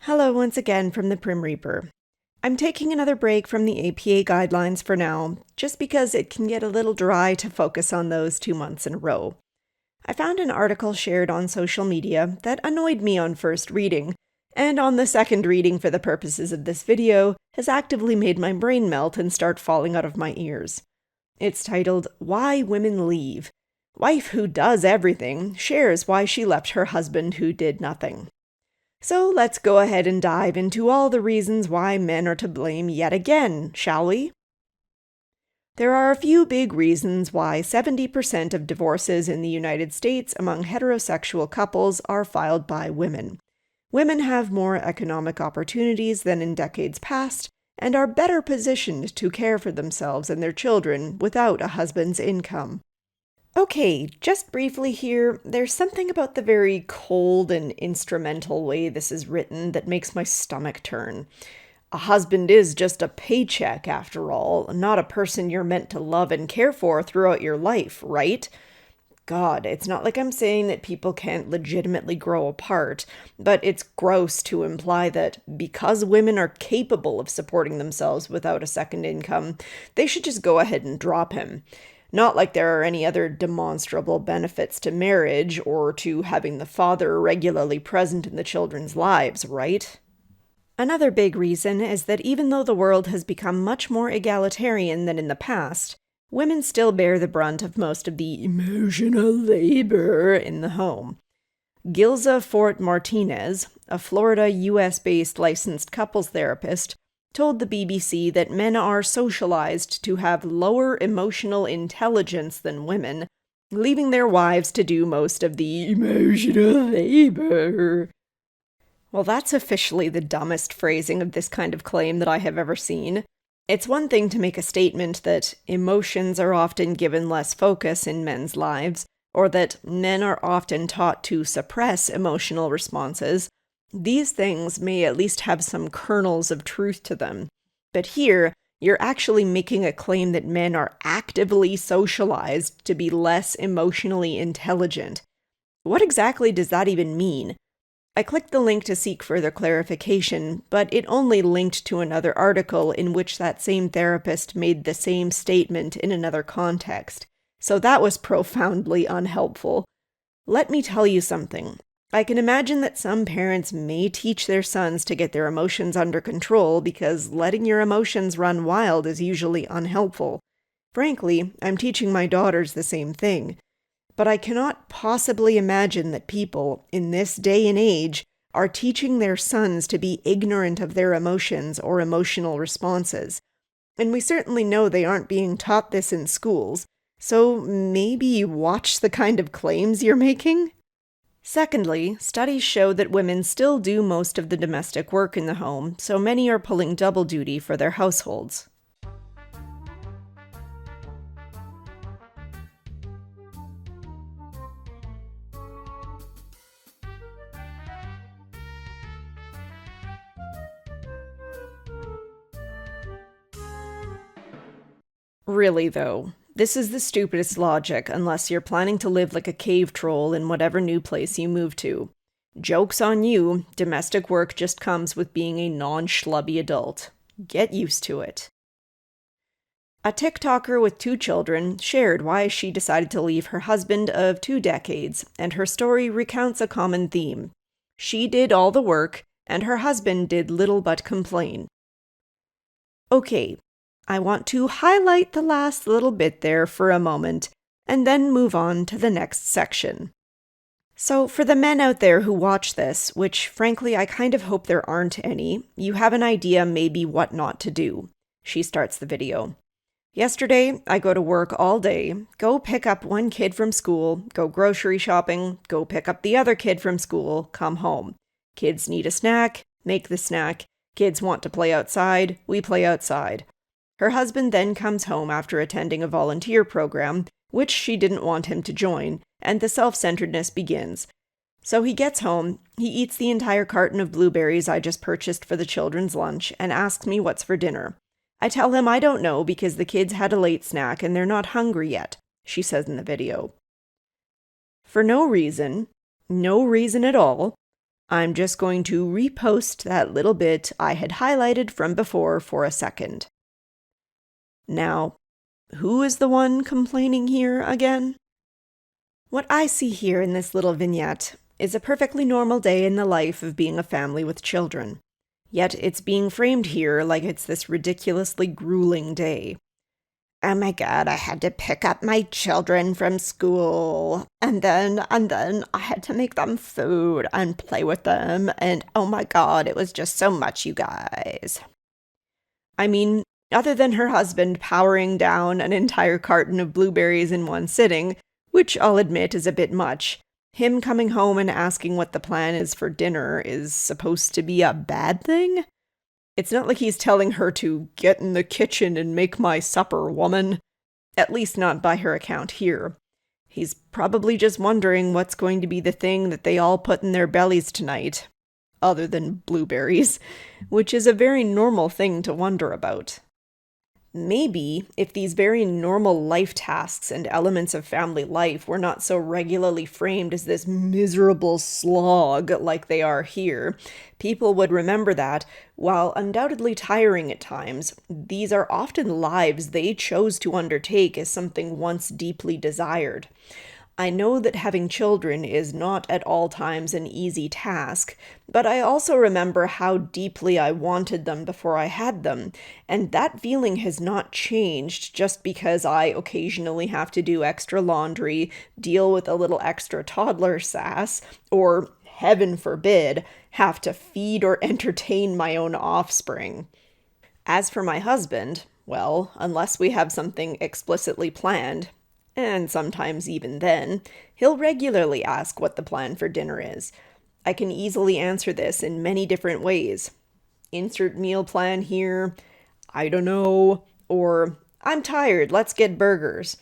Hello once again from the Prim Reaper. I'm taking another break from the APA guidelines for now, just because it can get a little dry to focus on those 2 months in a row. I found an article shared on social media that annoyed me on first reading, and on the second reading for the purposes of this video, has actively made my brain melt and start falling out of my ears. It's titled, Why Women Leave. Wife who does everything shares why she left her husband who did nothing. So let's go ahead and dive into all the reasons why men are to blame yet again, shall we? There are a few big reasons why 70% of divorces in the United States among heterosexual couples are filed by women. Women have more economic opportunities than in decades past and are better positioned to care for themselves and their children without a husband's income. Okay, just briefly here, there's something about the very cold and instrumental way this is written that makes my stomach turn. A husband is just a paycheck, after all, not a person you're meant to love and care for throughout your life, right? God, it's not like I'm saying that people can't legitimately grow apart, but it's gross to imply that because women are capable of supporting themselves without a second income, they should just go ahead and drop him. Not like there are any other demonstrable benefits to marriage or to having the father regularly present in the children's lives, right? Another big reason is that even though the world has become much more egalitarian than in the past, women still bear the brunt of most of the emotional labor in the home. Gilza Fort Martinez, a Florida, US-based licensed couples therapist, told the BBC that men are socialized to have lower emotional intelligence than women, leaving their wives to do most of the emotional labor. Well, that's officially the dumbest phrasing of this kind of claim that I have ever seen. It's one thing to make a statement that emotions are often given less focus in men's lives, or that men are often taught to suppress emotional responses. These things may at least have some kernels of truth to them. But here, you're actually making a claim that men are actively socialized to be less emotionally intelligent. What exactly does that even mean? I clicked the link to seek further clarification, but it only linked to another article in which that same therapist made the same statement in another context. So that was profoundly unhelpful. Let me tell you something. I can imagine that some parents may teach their sons to get their emotions under control because letting your emotions run wild is usually unhelpful. Frankly, I'm teaching my daughters the same thing. But I cannot possibly imagine that people, in this day and age, are teaching their sons to be ignorant of their emotions or emotional responses. And we certainly know they aren't being taught this in schools, so maybe watch the kind of claims you're making? Secondly, studies show that women still do most of the domestic work in the home, so many are pulling double duty for their households. Really, though, this is the stupidest logic unless you're planning to live like a cave troll in whatever new place you move to. Joke's on you, domestic work just comes with being a non-schlubby adult. Get used to it. A TikToker with 2 children shared why she decided to leave her husband of 2 decades, and her story recounts a common theme. She did all the work, and her husband did little but complain. Okay, I want to highlight the last little bit there for a moment, and then move on to the next section. So for the men out there who watch this, which frankly I kind of hope there aren't any, you have an idea maybe what not to do. She starts the video. Yesterday, I go to work all day, go pick up one kid from school, go grocery shopping, go pick up the other kid from school, come home. Kids need a snack, make the snack. Kids want to play outside, we play outside. Her husband then comes home after attending a volunteer program, which she didn't want him to join, and the self-centeredness begins. So he gets home, he eats the entire carton of blueberries I just purchased for the children's lunch, and asks me what's for dinner. I tell him I don't know because the kids had a late snack and they're not hungry yet, she says in the video. For no reason at all, I'm just going to repost that little bit I had highlighted from before for a second. Now, who is the one complaining here again? What I see here in this little vignette is a perfectly normal day in the life of being a family with children. Yet it's being framed here like it's this ridiculously grueling day. Oh my god, I had to pick up my children from school, and then I had to make them food and play with them, and oh my god, it was just so much, you guys. I mean, other than her husband powering down an entire carton of blueberries in one sitting, which I'll admit is a bit much, him coming home and asking what the plan is for dinner is supposed to be a bad thing? It's not like he's telling her to get in the kitchen and make my supper, woman. At least not by her account here. He's probably just wondering what's going to be the thing that they all put in their bellies tonight, other than blueberries, which is a very normal thing to wonder about. Maybe if these very normal life tasks and elements of family life were not so regularly framed as this miserable slog like they are here, people would remember that, while undoubtedly tiring at times, these are often lives they chose to undertake as something once deeply desired. I know that having children is not at all times an easy task, but I also remember how deeply I wanted them before I had them, and that feeling has not changed just because I occasionally have to do extra laundry, deal with a little extra toddler sass, or, heaven forbid, have to feed or entertain my own offspring. As for my husband, well, unless we have something explicitly planned, and sometimes even then, he'll regularly ask what the plan for dinner is. I can easily answer this in many different ways. Insert meal plan here, I don't know, or I'm tired, let's get burgers.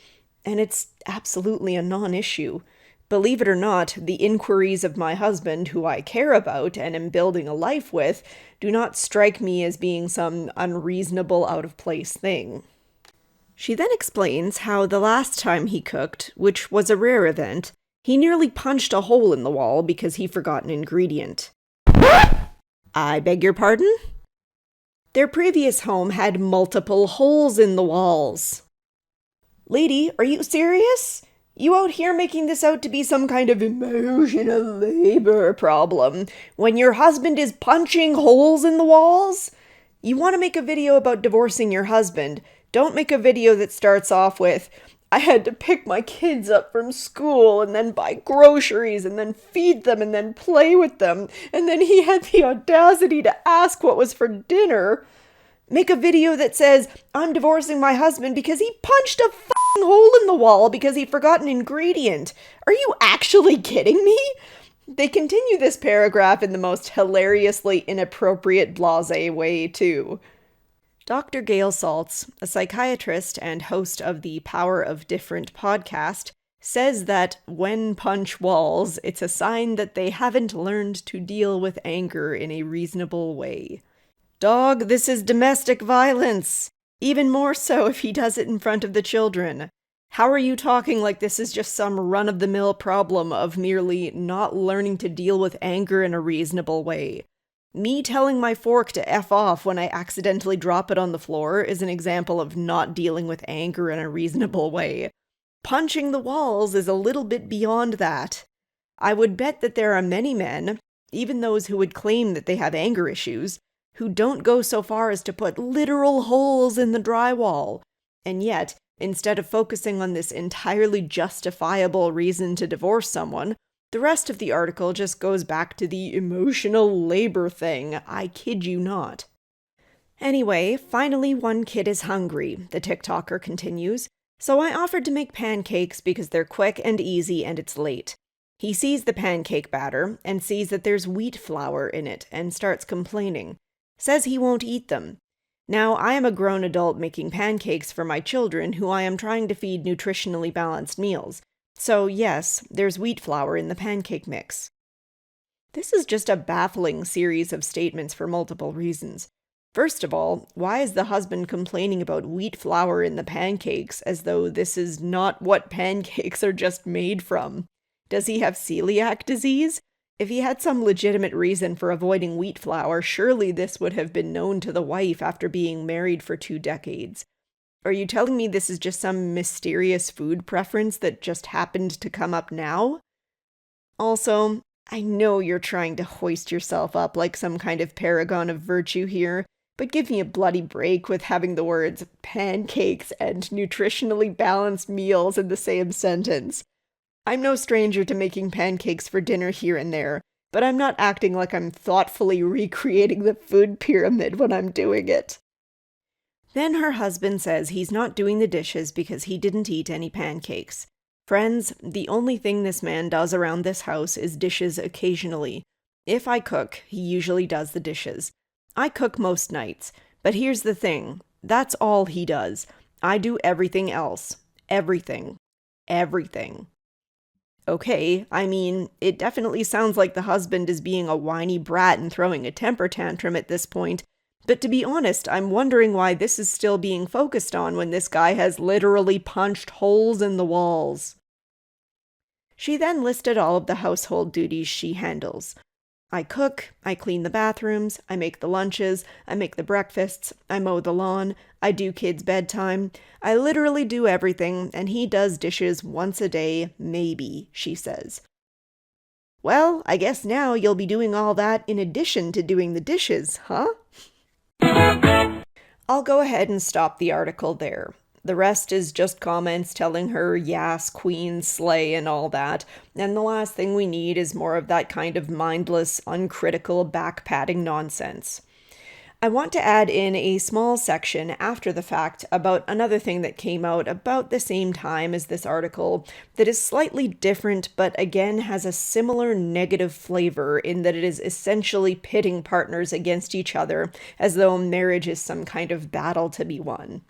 And it's absolutely a non-issue. Believe it or not, the inquiries of my husband, who I care about and am building a life with, do not strike me as being some unreasonable, out-of-place thing. She then explains how the last time he cooked, which was a rare event, he nearly punched a hole in the wall because he forgot an ingredient. I beg your pardon? Their previous home had multiple holes in the walls. Lady, are you serious? You out here making this out to be some kind of emotional labor problem when your husband is punching holes in the walls? You want to make a video about divorcing your husband. Don't make a video that starts off with, I had to pick my kids up from school and then buy groceries and then feed them and then play with them. And then he had the audacity to ask what was for dinner. Make a video that says, I'm divorcing my husband because he punched a fucking hole in the wall because he forgot an ingredient. Are you actually kidding me? They continue this paragraph in the most hilariously inappropriate blasé way, too. Dr. Gail Saltz, a psychiatrist and host of the Power of Different podcast, says that when punch walls, it's a sign that they haven't learned to deal with anger in a reasonable way. Dog, this is domestic violence. Even more so if he does it in front of the children. How are you talking like this is just some run-of-the-mill problem of merely not learning to deal with anger in a reasonable way? Me telling my fork to F off when I accidentally drop it on the floor is an example of not dealing with anger in a reasonable way. Punching the walls is a little bit beyond that. I would bet that there are many men, even those who would claim that they have anger issues, who don't go so far as to put literal holes in the drywall. And yet, instead of focusing on this entirely justifiable reason to divorce someone, the rest of the article just goes back to the emotional labor thing, I kid you not. Anyway, finally one kid is hungry, the TikToker continues, so I offered to make pancakes because they're quick and easy and it's late. He sees the pancake batter and sees that there's wheat flour in it and starts complaining. Says he won't eat them. Now, I am a grown adult making pancakes for my children who I am trying to feed nutritionally balanced meals. So yes, there's wheat flour in the pancake mix. This is just a baffling series of statements for multiple reasons. First of all, why is the husband complaining about wheat flour in the pancakes as though this is not what pancakes are just made from? Does he have celiac disease? If he had some legitimate reason for avoiding wheat flour, surely this would have been known to the wife after being married for 2 decades. Are you telling me this is just some mysterious food preference that just happened to come up now? Also, I know you're trying to hoist yourself up like some kind of paragon of virtue here, but give me a bloody break with having the words pancakes and nutritionally balanced meals in the same sentence. I'm no stranger to making pancakes for dinner here and there, but I'm not acting like I'm thoughtfully recreating the food pyramid when I'm doing it. Then her husband says he's not doing the dishes because he didn't eat any pancakes. Friends, the only thing this man does around this house is dishes occasionally. If I cook, he usually does the dishes. I cook most nights, but here's the thing. That's all he does. I do everything else. Everything. Everything. Okay, I mean, it definitely sounds like the husband is being a whiny brat and throwing a temper tantrum at this point, but to be honest, I'm wondering why this is still being focused on when this guy has literally punched holes in the walls. She then listed all of the household duties she handles. I cook, I clean the bathrooms, I make the lunches, I make the breakfasts, I mow the lawn, I do kids' bedtime. I literally do everything, and he does dishes once a day, maybe, she says. Well, I guess now you'll be doing all that in addition to doing the dishes, huh? I'll go ahead and stop the article there. The rest is just comments telling her, yes, queen, slay, and all that. And the last thing we need is more of that kind of mindless, uncritical, back-patting nonsense. I want to add in a small section after the fact about another thing that came out about the same time as this article that is slightly different, but again has a similar negative flavor in that it is essentially pitting partners against each other as though marriage is some kind of battle to be won.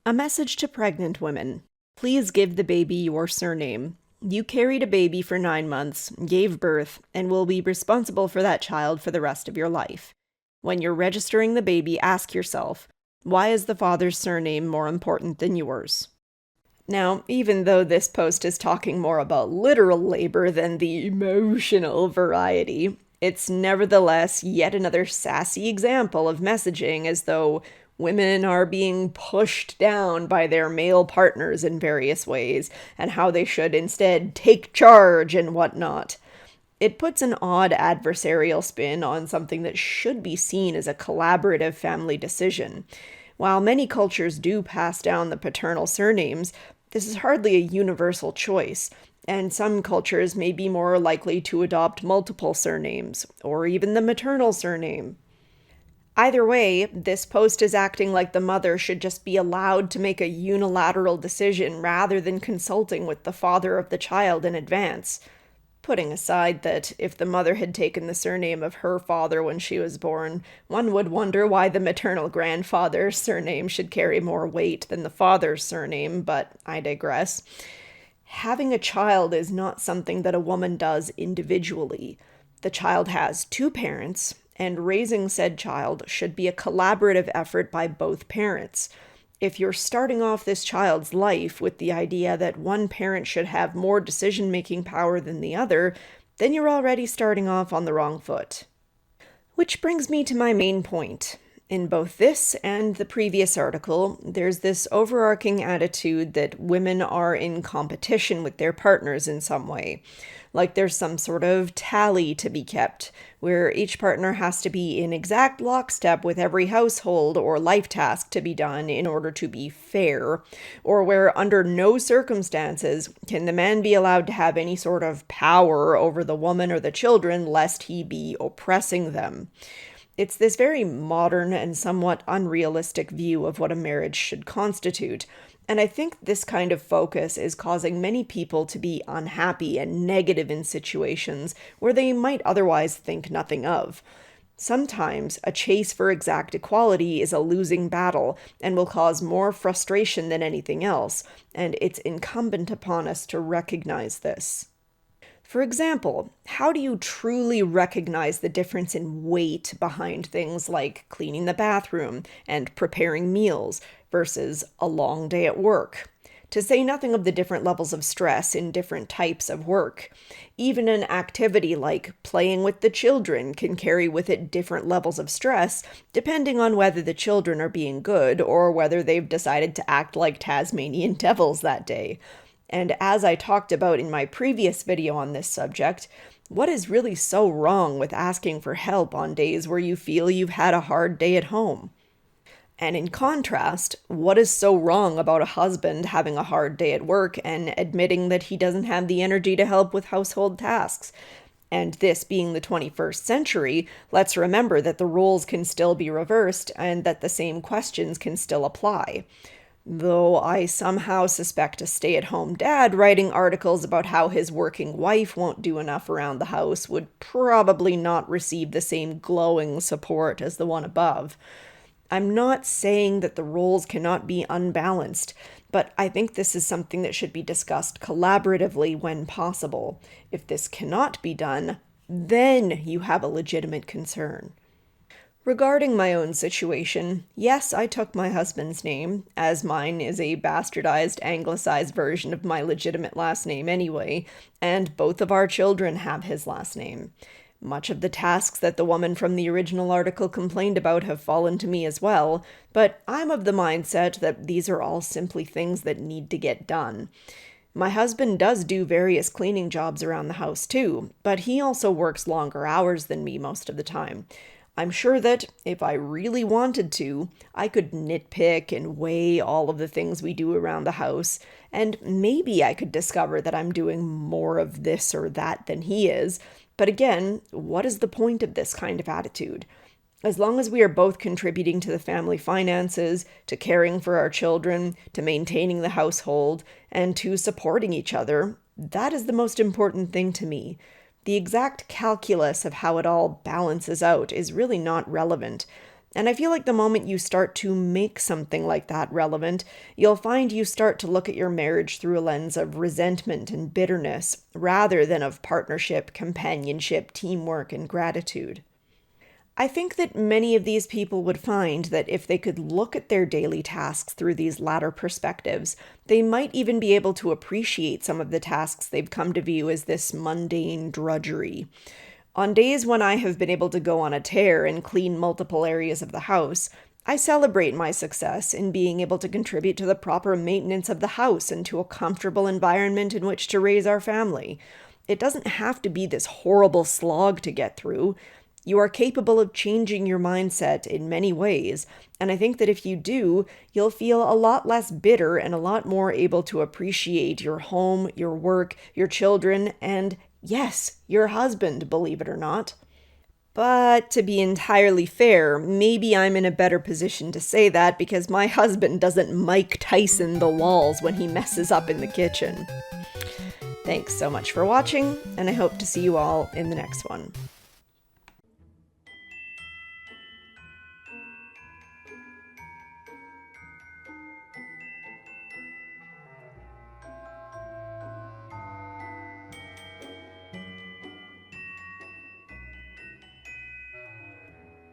A message to pregnant women. Please give the baby your surname. You carried a baby for 9 months, gave birth, and will be responsible for that child for the rest of your life. When you're registering the baby, ask yourself, why is the father's surname more important than yours? Now, even though this post is talking more about literal labor than the emotional variety, it's nevertheless yet another sassy example of messaging as though women are being pushed down by their male partners in various ways, and how they should instead take charge and whatnot. It puts an odd adversarial spin on something that should be seen as a collaborative family decision. While many cultures do pass down the paternal surnames, this is hardly a universal choice, and some cultures may be more likely to adopt multiple surnames, or even the maternal surname. Either way, this post is acting like the mother should just be allowed to make a unilateral decision rather than consulting with the father of the child in advance. Putting aside that if the mother had taken the surname of her father when she was born, one would wonder why the maternal grandfather's surname should carry more weight than the father's surname, but I digress. Having a child is not something that a woman does individually. The child has 2 parents, and raising said child should be a collaborative effort by both parents. If you're starting off this child's life with the idea that one parent should have more decision-making power than the other, then you're already starting off on the wrong foot. Which brings me to my main point. In both this and the previous article, there's this overarching attitude that women are in competition with their partners in some way. Like there's some sort of tally to be kept, where each partner has to be in exact lockstep with every household or life task to be done in order to be fair, or where under no circumstances can the man be allowed to have any sort of power over the woman or the children lest he be oppressing them. It's this very modern and somewhat unrealistic view of what a marriage should constitute, and I think this kind of focus is causing many people to be unhappy and negative in situations where they might otherwise think nothing of. Sometimes a chase for exact equality is a losing battle and will cause more frustration than anything else, and it's incumbent upon us to recognize this. For example, how do you truly recognize the difference in weight behind things like cleaning the bathroom and preparing meals versus a long day at work? to say nothing of the different levels of stress in different types of work. Even an activity like playing with the children can carry with it different levels of stress, depending on whether the children are being good or whether they've decided to act like Tasmanian devils that day. And as I talked about in my previous video on this subject, what is really so wrong with asking for help on days where you feel you've had a hard day at home? And in contrast, what is so wrong about a husband having a hard day at work and admitting that he doesn't have the energy to help with household tasks? And this being the 21st century, let's remember that the roles can still be reversed and that the same questions can still apply. Though I somehow suspect a stay-at-home dad writing articles about how his working wife won't do enough around the house would probably not receive the same glowing support as the one above. I'm not saying that the roles cannot be unbalanced, but I think this is something that should be discussed collaboratively when possible. If this cannot be done, then you have a legitimate concern. Regarding my own situation, yes, I took my husband's name, as mine is a bastardized, anglicized version of my legitimate last name anyway, and both of our children have his last name. Much of the tasks that the woman from the original article complained about have fallen to me as well, but I'm of the mindset that these are all simply things that need to get done. My husband does do various cleaning jobs around the house too, but he also works longer hours than me most of the time. I'm sure that if I really wanted to, I could nitpick and weigh all of the things we do around the house, and maybe I could discover that I'm doing more of this or that than he is. But again, what is the point of this kind of attitude? As long as we are both contributing to the family finances, to caring for our children, to maintaining the household, and to supporting each other, that is the most important thing to me. The exact calculus of how it all balances out is really not relevant. And I feel like the moment you start to make something like that relevant, you'll find you start to look at your marriage through a lens of resentment and bitterness, rather than of partnership, companionship, teamwork, and gratitude. I think that many of these people would find that if they could look at their daily tasks through these latter perspectives, they might even be able to appreciate some of the tasks they've come to view as this mundane drudgery. On days when I have been able to go on a tear and clean multiple areas of the house, I celebrate my success in being able to contribute to the proper maintenance of the house and to a comfortable environment in which to raise our family. It doesn't have to be this horrible slog to get through. You are capable of changing your mindset in many ways, and I think that if you do, you'll feel a lot less bitter and a lot more able to appreciate your home, your work, your children, and yes, your husband, believe it or not. But to be entirely fair, maybe I'm in a better position to say that because my husband doesn't Mike Tyson the walls when he messes up in the kitchen. Thanks so much for watching, and I hope to see you all in the next one.